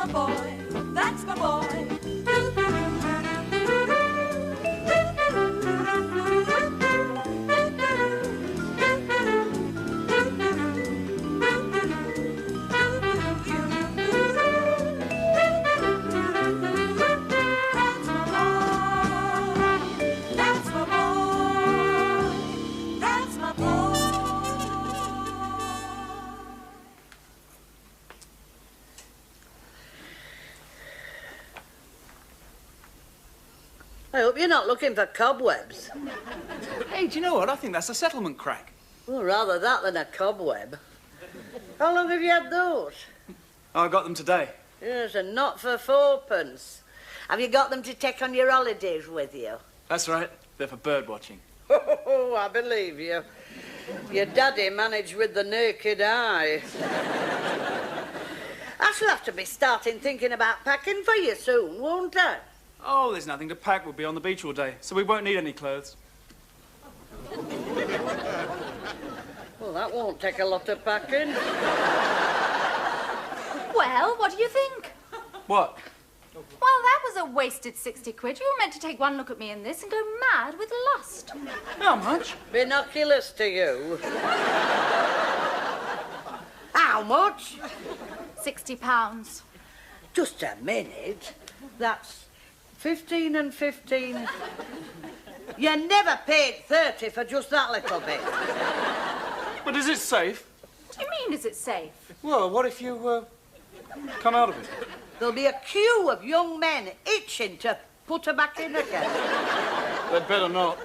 my boy, that's my boy. I hope you're not looking for cobwebs. Hey, do you know what? I think that's a settlement crack. Well, rather that than a cobweb. How long have you had those? I got them today. Yes, and not for fourpence. Have you got them to take on your holidays with you? That's right. They're for bird watching. Oh, I believe you. Your daddy managed with the naked eye. I shall have to be starting thinking about packing for you soon, won't I? Oh, there's nothing to pack. We'll be on the beach all day, so we won't need any clothes. Well, that won't take a lot of packing. Well, what do you think? What? Well, that was a wasted 60 quid. You were meant to take one look at me in this and go mad with lust. How much? Binoculars to you. How much? £60. Just a minute. That's 15 and 15. You never paid 30 for just that little bit. But is it safe? What do you mean, is it safe? Well, what if you, come out of it? There'll be a queue of young men itching to put her back in again. They'd better not.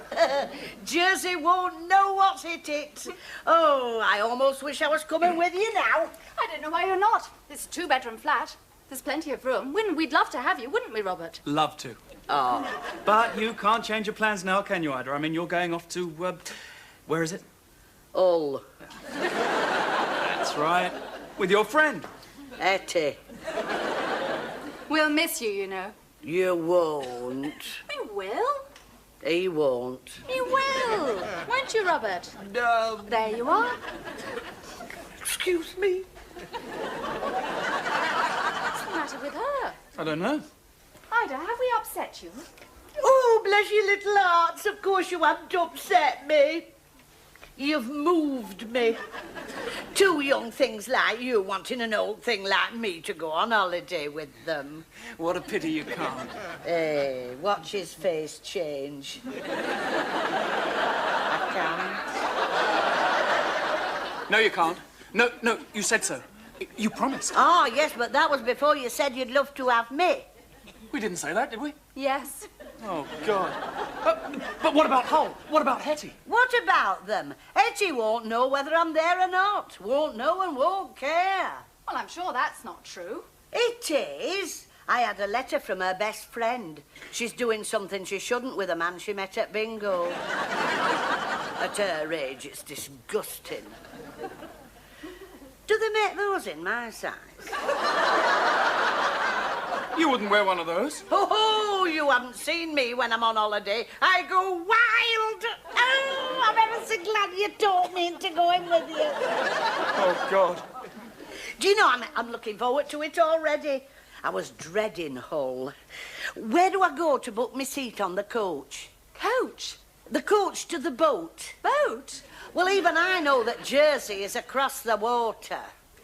Jersey won't know what's hit it. Oh, I almost wish I was coming with you now. I don't know why you're not. It's a two-bedroom flat. There's plenty of room. We'd love to have you, wouldn't we, Robert? Love to. Oh. But you can't change your plans now, can you, Ida? I mean, you're going off to, where is it? Hull. That's right. With your friend. Etty. We'll miss you, you know. You won't. We will. He won't. You will. Won't you, Robert? No. There you are. Excuse me. What's the matter with her? I don't know. Ida, have we upset you? Oh, bless your little hearts. Of course you haven't upset me. You've moved me. Two young things like you wanting an old thing like me to go on holiday with them. What a pity you can't. Hey, watch his face change. I can't. No, you can't. No, you said so. You promised. Oh, yes, but that was before you said you'd love to have me. We didn't say that, did we? Yes. Oh, God. But what about Hull? What about Hetty? What about them? Hetty won't know whether I'm there or not. Won't know and won't care. Well, I'm sure that's not true. It is. I had a letter from her best friend. She's doing something she shouldn't with a man she met at bingo. At her age, it's disgusting. Do they make those in my size? You wouldn't wear one of those. Oh, you haven't seen me when I'm on holiday. I go wild. Oh, I'm ever so glad you talked me into going with you. Oh, God. Do you know, I'm looking forward to it already. I was dreading Hull. Where do I go to book my seat on the coach? Coach? The coach to the boat. Boat? Well, even I know that Jersey is across the water.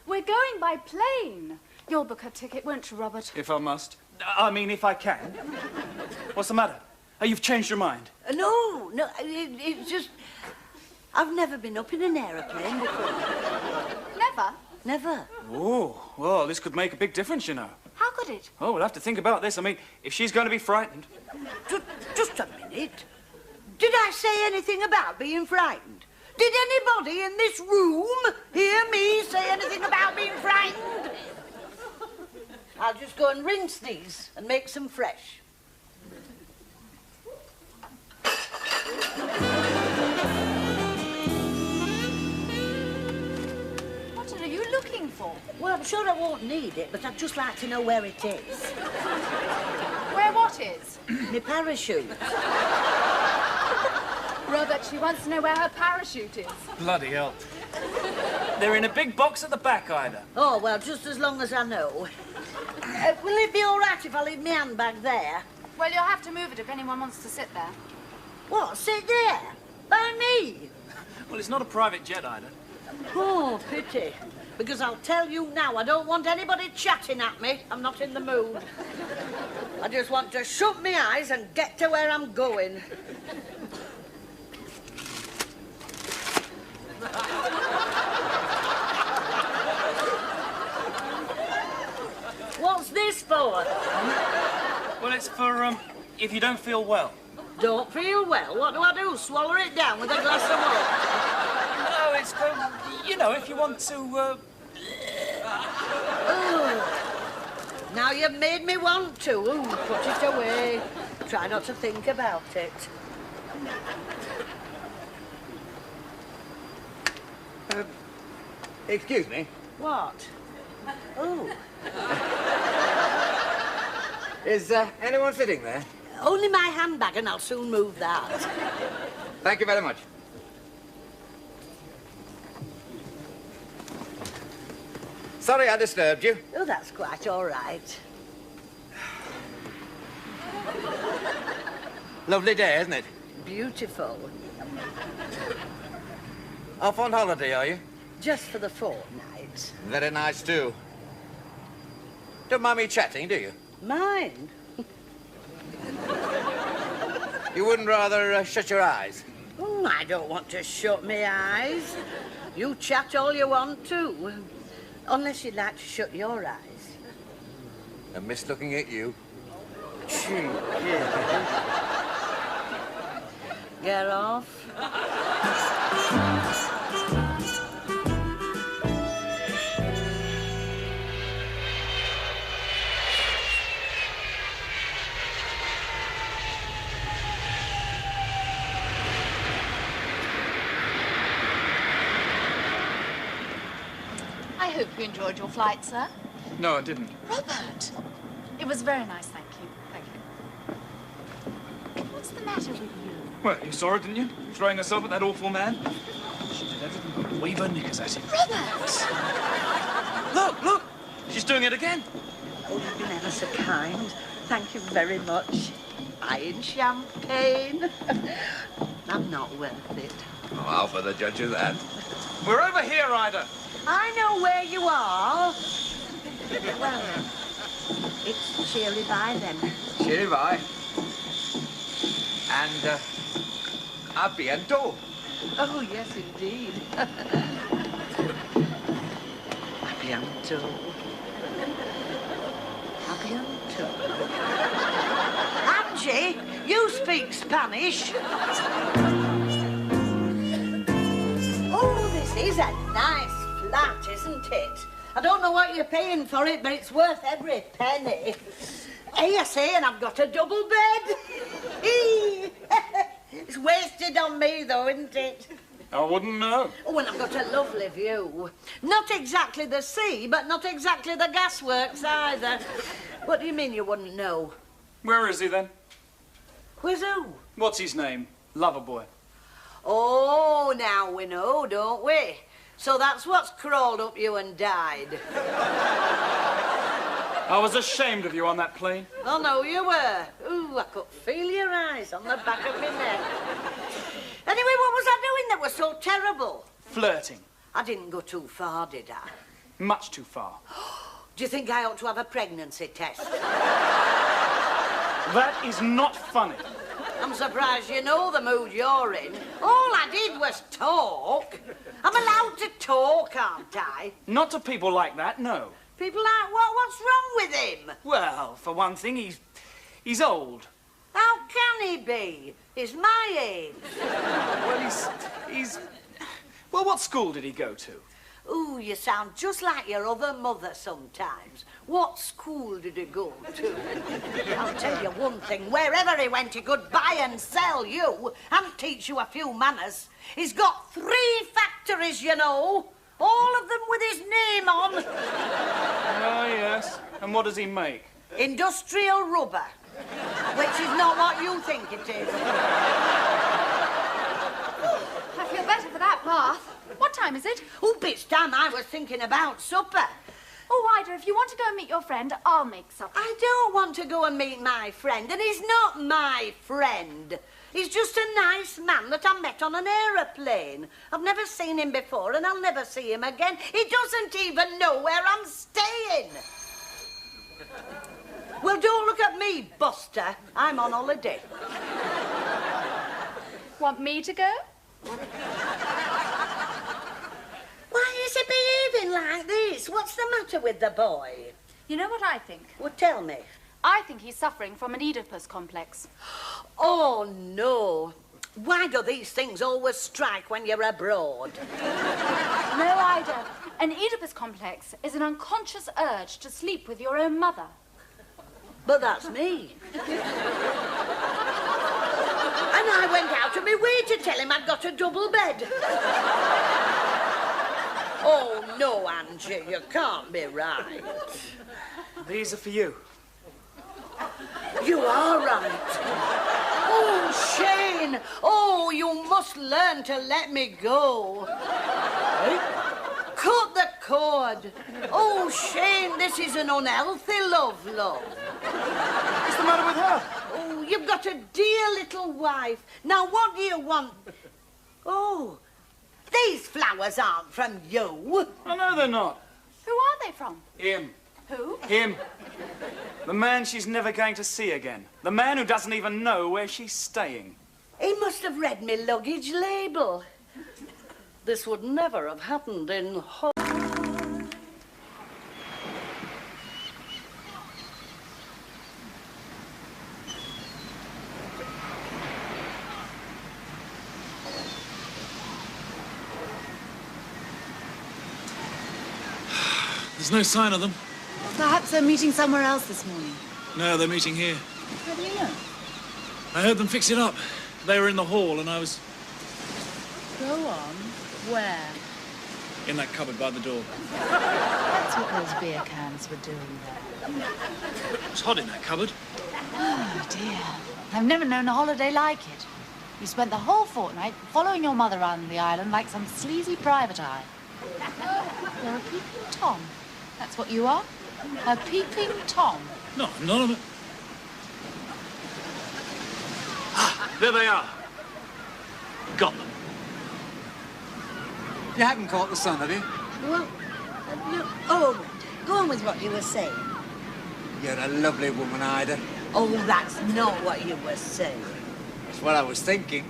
We're going by plane. You'll book a ticket, won't you, Robert? If I must. I mean, if I can. What's the matter? Oh, you've changed your mind. No, it's just... I've never been up in an aeroplane before. Never? Never. Oh, well, this could make a big difference, you know. How could it? Oh, we'll have to think about this. I mean, if she's going to be frightened. Just a minute. Did I say anything about being frightened? Did anybody in this room hear me say anything about being frightened? I'll just go and rinse these and make some fresh. What are you looking for? Well, I'm sure I won't need it, but I'd just like to know where it is. Where what is? My parachute. Robert, she wants to know where her parachute is. Bloody hell. They're in a big box at the back, Ida. Oh, well, just as long as I know. Will it be all right if I leave my handbag there? Well, you'll have to move it if anyone wants to sit there. What, sit there? By me? Well, it's not a private jet, Ida. Oh, pity. Because I'll tell you now, I don't want anybody chatting at me. I'm not in the mood. I just want to shut my eyes and get to where I'm going. What's this for? Well, it's for, if you don't feel well. Don't feel well? What do I do? Swallow it down with a glass of water? No, it's for, you know, if you want to, Oh. Now you've made me want to. Ooh, put it away. Try not to think about it. Excuse me. What? Oh. Is anyone sitting there? Only my handbag and I'll soon move that. Thank you very much. Sorry I disturbed you. Oh, that's quite all right. Lovely day, isn't it? Beautiful. Off on holiday, are you? Just for the fortnight. Very nice, too. Don't mind me chatting, do you? Mine? You wouldn't rather shut your eyes? Oh, I don't want to shut my eyes. You chat all you want to. Unless you'd like to shut your eyes. I miss looking at you. Gee, get off. I hope you enjoyed your flight, sir. No, I didn't. Robert! It was very nice, thank you. Thank you. What's the matter with you? Well, you saw her, didn't you? Throwing herself at that awful man. She did everything but wave her knickers at him. Robert! Look! She's doing it again. Oh, you've been ever so kind. Thank you very much. Buying champagne. I'm not worth it. Oh, I'll for the judge of that. We're over here, Ida. I know where you are. Well, it's cheery bye then. Cheery bye. And, a bientôt. Oh, yes, indeed. A bientôt. A bientôt. Angie, you speak Spanish. Oh, this is a nice flat, isn't it? I don't know what you're paying for it, but it's worth every penny. Hey, I say, and I've got a double bed. It's wasted on me, though, isn't it? I wouldn't know. Oh, and I've got a lovely view. Not exactly the sea, but not exactly the gasworks either. What do you mean you wouldn't know? Where is he, then? Where's who? What's his name? Loverboy. Oh, now we know, don't we? So that's what's crawled up you and died. I was ashamed of you on that plane. Oh, no, you were. Ooh, I could feel your eyes on the back of my neck. Anyway, what was I doing that was so terrible? Flirting. I didn't go too far, did I? Much too far. Do you think I ought to have a pregnancy test? That is not funny. I'm surprised you know the mood you're in. All I did was talk. I'm allowed to talk, aren't I? Not to people like that, no. People like what? What's wrong with him? Well, for one thing, he's old. How can he be? He's my age. Well, well, what school did he go to? Ooh, you sound just like your other mother sometimes. What school did he go to? I'll tell you one thing. Wherever he went, he could buy and sell you and teach you a few manners. He's got 3 factories, you know. All of them with his name on. Oh, yes. And what does he make? Industrial rubber. Which is not what you think it is. I feel better for that bath. What time is it? Oh, it's time I was thinking about supper. Oh, Ida, if you want to go and meet your friend, I'll make supper. I don't want to go and meet my friend, and he's not my friend. He's just a nice man that I met on an aeroplane. I've never seen him before, and I'll never see him again. He doesn't even know where I'm staying. Well, don't look at me, Buster. I'm on holiday. Want me to go? Why is he behaving like this? What's the matter with the boy? You know what I think? Well, tell me. I think he's suffering from an Oedipus complex. Oh, no. Why do these things always strike when you're abroad? No, Ida. An Oedipus complex is an unconscious urge to sleep with your own mother. But that's me. And I went out of my way to tell him I'd got a double bed. Oh, no, Angie, you can't be right. These are for you. You are right. Oh, Shane. Oh, you must learn to let me go. Cut the cord. Oh, Shane, this is an unhealthy love. What's the matter with her? Oh, you've got a dear little wife. Now, what do you want? Oh, these flowers aren't from you. I know they're not. Who are they from? Him. Who? Him. The man she's never going to see again. The man who doesn't even know where she's staying. He must have read me luggage label. This would never have happened in There's no sign of them. Perhaps they're meeting somewhere else this morning. No, they're meeting here. How do you know? I heard them fix it up. They were in the hall and I was Go on. Where? in that cupboard by the door. That's what those beer cans were doing there. It was hot in that cupboard. Oh, dear. I've never known a holiday like it. You spent the whole fortnight following your mother around the island like some sleazy private eye. You're a peeping Tom. That's what you are. A peeping Tom. No, none of it. There they are. Got them. You haven't caught the sun, have you? Well, oh, go on with what you were saying. You're a lovely woman, Ida. Oh, that's not what you were saying. That's what I was thinking.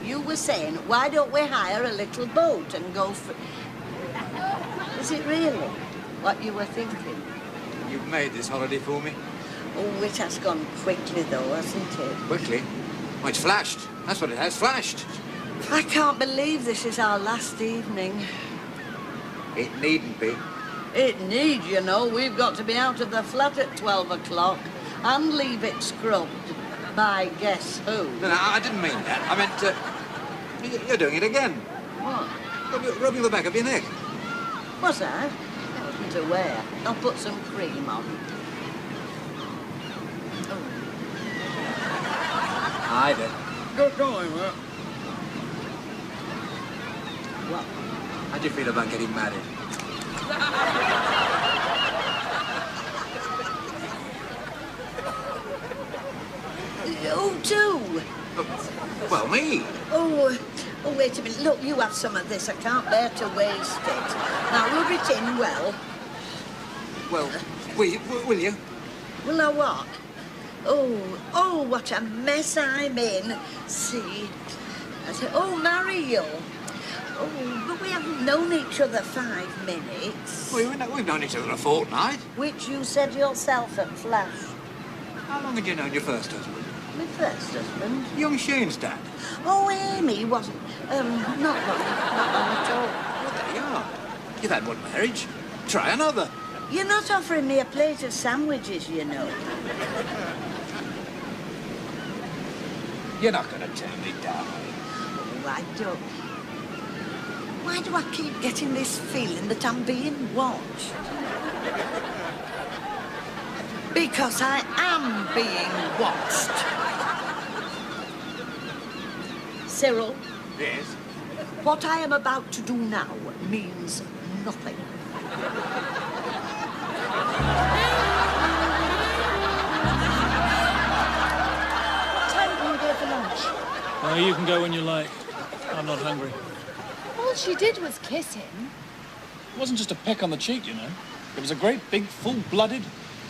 You were saying, why don't we hire a little boat and go for... Is it really what you were thinking? You've made this holiday for me. Oh, it has gone quickly, though, hasn't it? Quickly. Oh, it's flashed. That's what it has, flashed. I can't believe this is our last evening. It needn't be. It needs, you know. We've got to be out of the flat at 12 o'clock and leave it scrubbed by guess who. No, I didn't mean that. I meant, you're doing it again. What? Rubbing the back of your neck. What's that? I wasn't aware. I'll put some cream on. Ida. Go on, Mark. What? How do you feel about getting married? You too. Well, me. Oh, wait a minute. Look, you have some of this. I can't bear to waste it. Now, rub it in well. Well, will you? Well, now what? Oh, what a mess I'm in. See? I said, oh, marry you. Oh, but we haven't known each other 5 minutes. We've known each other a fortnight. Which you said yourself at Flash. How long had you known your first husband? My first husband. Young Shane's dad. Oh, Amy wasn't. Not long at all. Well, there you are. You've had one marriage. Try another. You're not offering me a plate of sandwiches, you know. You're not going to turn me down. Oh, why do I keep getting this feeling that I'm being watched? Because I am being watched. Cyril, Yes? what I am about to do now means nothing. I'm not hungry. All she did was kiss him. It wasn't just a peck on the cheek, you know. It was a great big, full-blooded...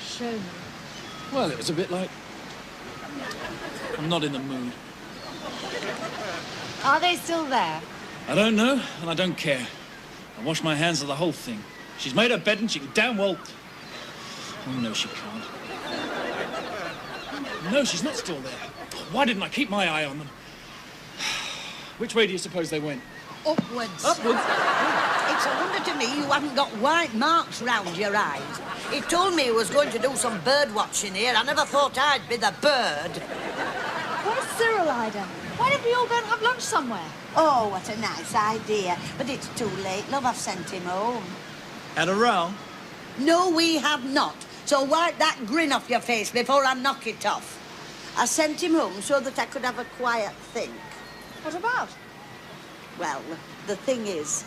Show me. Well, it was a bit like... I'm not in the mood. Are they still there? I don't know, and I don't care. I wash my hands of the whole thing. She's made her bed and she can damn well... Oh, no, she can't. No, she's not still there. Why didn't I keep my eye on them? Which way do you suppose they went? Upwards. Upwards? It's a wonder to me you haven't got white marks round your eyes. He told me he was going to do some bird watching here. I never thought I'd be the bird. Where's Cyril, Ida? Why don't we all go and have lunch somewhere? Oh, what a nice idea. But it's too late, love. I've sent him home. Had a row? No, we have not. So wipe that grin off your face before I knock it off. I sent him home so that I could have a quiet think. What about? Well, the thing is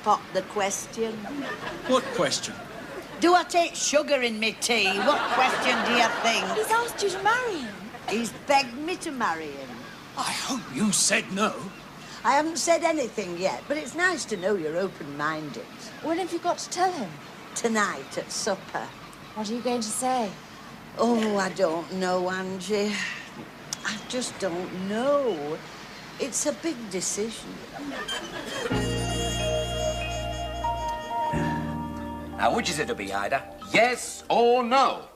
pop the question. What question? Do I take sugar in me tea? What question do you think? He's asked you to marry him. He's begged me to marry him. I hope you said no. I haven't said anything yet, but it's nice to know you're open-minded. When have you got to tell him? Tonight at supper. What are you going to say? Oh, I don't know, Angie. I just don't know. It's a big decision. Now, which is it to be, Ida? Yes or no?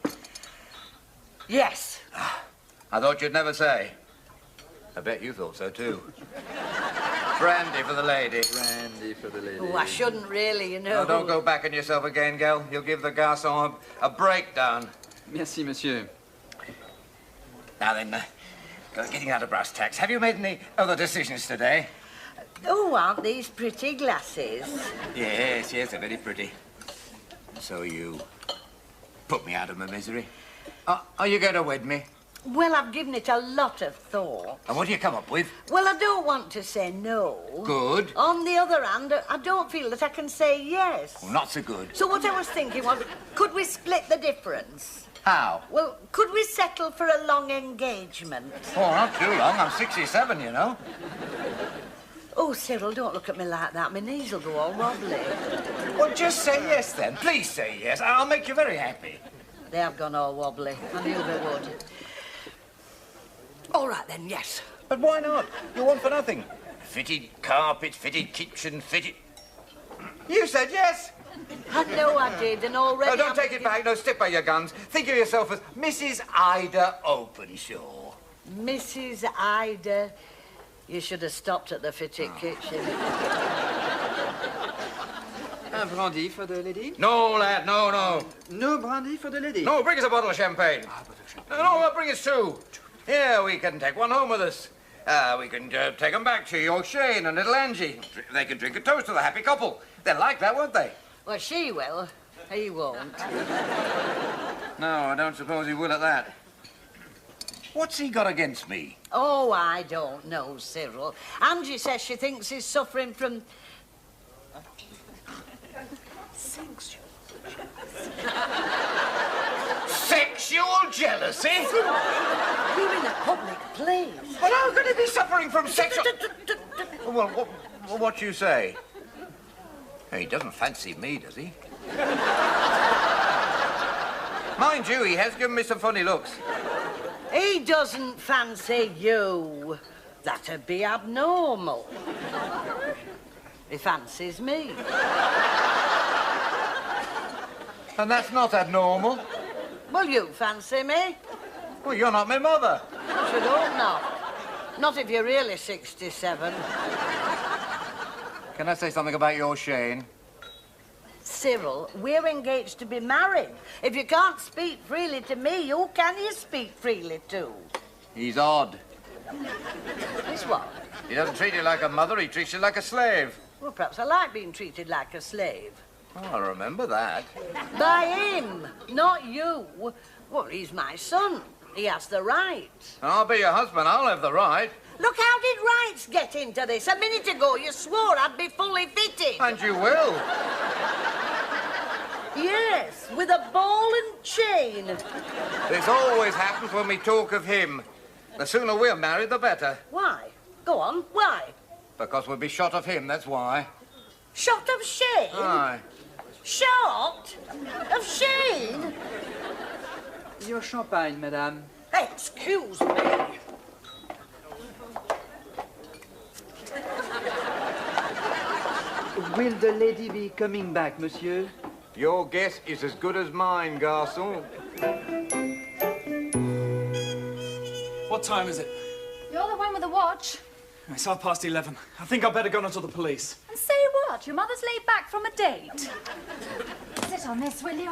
Yes. I thought you'd never say. I bet you thought so, too. Brandy for the lady. Brandy for the lady. Oh, I shouldn't really, you know. Now, don't go back on yourself again, girl. You'll give the garçon a breakdown. Merci, monsieur. Now then, getting out of brass tacks, have you made any other decisions today? Oh, aren't these pretty glasses? Yes, they're very pretty. So you put me out of my misery. Are you going to wed me? Well, I've given it a lot of thought. And what do you come up with? Well, I don't want to say no. Good. On the other hand, I don't feel that I can say yes. Well, not so good. So what I was thinking was, could we split the difference? How? Well, could we settle for a long engagement? Oh, not too long. I'm 67, you know. Oh, Cyril, don't look at me like that. My knees will go all wobbly. Well, just say yes, then. Please say yes. I'll make you very happy. They have gone all wobbly. I knew they would. All right, then, yes. But why not? You want for nothing. Fitted carpet, fitted kitchen, fitted... You said yes. I know I did, and already... No, don't take it back. No, stick by your guns. Think of yourself as Mrs. Ida Openshaw. Mrs. Ida... You should have stopped at the fitted kitchen. Un brandy for the lady? No, lad, no. No brandy for the lady? No, bring us a bottle of champagne. No, bring us two. Yeah, we can take one home with us. We can take them back to your Shane and little Angie. They can drink a toast to the happy couple. They'll like that, won't they? Well, she will. He won't. No, I don't suppose he will at that. What's he got against me? Oh, I don't know, Cyril. Angie says she thinks he's suffering from... Sexual jealousy? You're in a public place. But how could he be suffering from sexual... Well, what you say? He doesn't fancy me, does he? Mind you, he has given me some funny looks. He doesn't fancy you. That'd be abnormal. He fancies me. And that's not abnormal. Well, you fancy me? Well, you're not my mother. Should hope not. Not if you're really 67. Can I say something about your Shane? Cyril, we're engaged to be married. If you can't speak freely to me, who can you speak freely to? He's odd. This what? He doesn't treat you like a mother, he treats you like a slave. Well, perhaps I like being treated like a slave. Oh, I remember that. By him, not you. Well, he's my son. He has the right. I'll be your husband, I'll have the right. Look, how did rights get into this? A minute ago, you swore I'd be fully fitted. And you will. Yes, with a ball and chain. This always happens when we talk of him. The sooner we're married, the better. Why? Go on, why? Because we'll be shot of him, that's why. Shot of Shane? Aye. Shot? Of Shane? Your champagne, madame. Excuse me. Will the lady be coming back, monsieur? Your guess is as good as mine, garçon. What time is it? You're the one with the watch. It's 11:30. I think I'd better go on to the police. And say what? Your mother's laid back from a date. Sit on this, will you?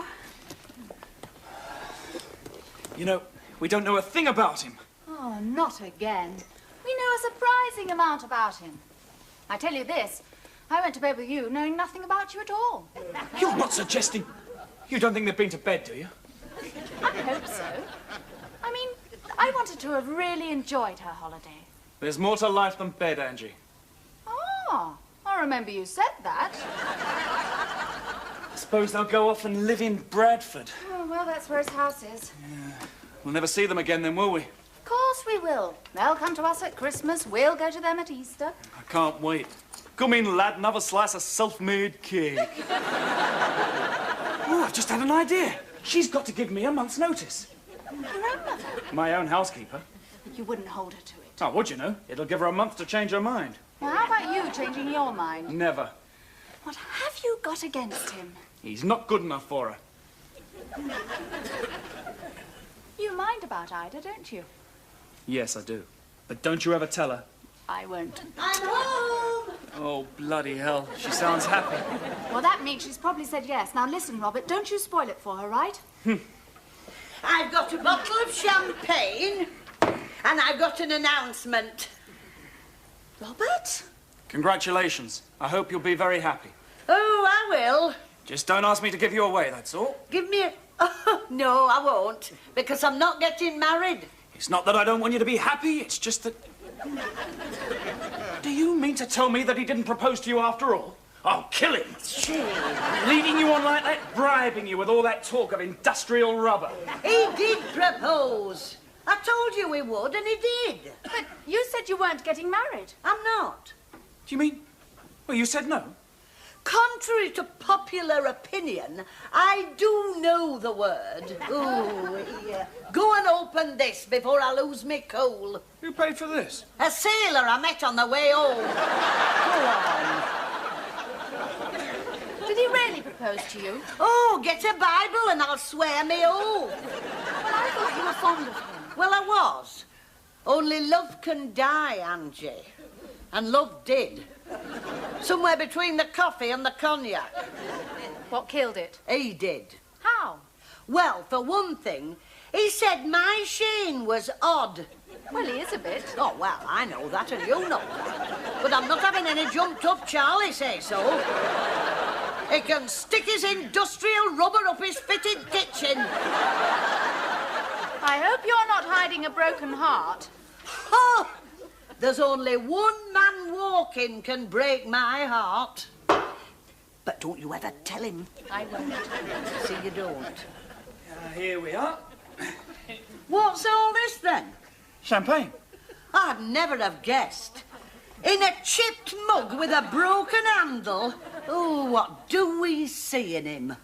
You know, we don't know a thing about him. Oh, not again. We know a surprising amount about him. I tell you this, I went to bed with you knowing nothing about you at all. You're not suggesting... You don't think they've been to bed, do you? I hope so. I mean, I wanted to have really enjoyed her holiday. There's more to life than bed, Angie. Oh, I remember you said that. I suppose they'll go off and live in Bradford. Oh, well, that's where his house is. We'll never see them again then, will we? Of course we will. They'll come to us at Christmas, we'll go to them at Easter. I can't wait. Come in, lad, and have a slice of self-made cake. Oh, I've just had an idea. She's got to give me a month's notice. Your own mother? My own housekeeper. You wouldn't hold her to it. Oh, would you know? It'll give her a month to change her mind. Well, how about you changing your mind? Never. What have you got against him? He's not good enough for her. You mind about Ida, don't you? Yes, I do. But don't you ever tell her. I won't. I'm home. Oh, bloody hell. She sounds happy. Well, that means she's probably said yes. Now, listen, Robert, don't you spoil it for her, right? I've got a bottle of champagne and I've got an announcement. Robert? Congratulations. I hope you'll be very happy. Oh, I will. Just don't ask me to give you away, that's all. Give me a... Oh, no, I won't, because I'm not getting married. It's not that I don't want you to be happy, it's just that... Do you mean to tell me that he didn't propose to you after all? I'll kill him. Shame. Leading you on like that, bribing you with all that talk of industrial rubber. He did propose. I told you he would, and he did. But you said you weren't getting married. I'm not. Do you mean... Well, you said no. Contrary to popular opinion, I do know the word. Ooh, yeah. Go and open this before I lose me cool. Who paid for this? A sailor I met on the way home. Go on. Did he really propose to you? Oh, get a Bible and I'll swear me oath. Well, I thought you were fond of him. Well, I was. Only love can die, Angie. And love did. Somewhere between the coffee and the cognac. What killed it? He did. How? Well, for one thing, he said my Shane was odd. Well, he is a bit. Oh, well, I know that and you know that. But I'm not having any jumped-up Charlie say so. He can stick his industrial rubber up his fitted kitchen. I hope you're not hiding a broken heart. Oh! There's only one man walking can break my heart. But don't you ever tell him. I won't. See, you don't. Here we are. What's all this, then? Champagne. I'd never have guessed. In a chipped mug with a broken handle. Oh, what do we see in him?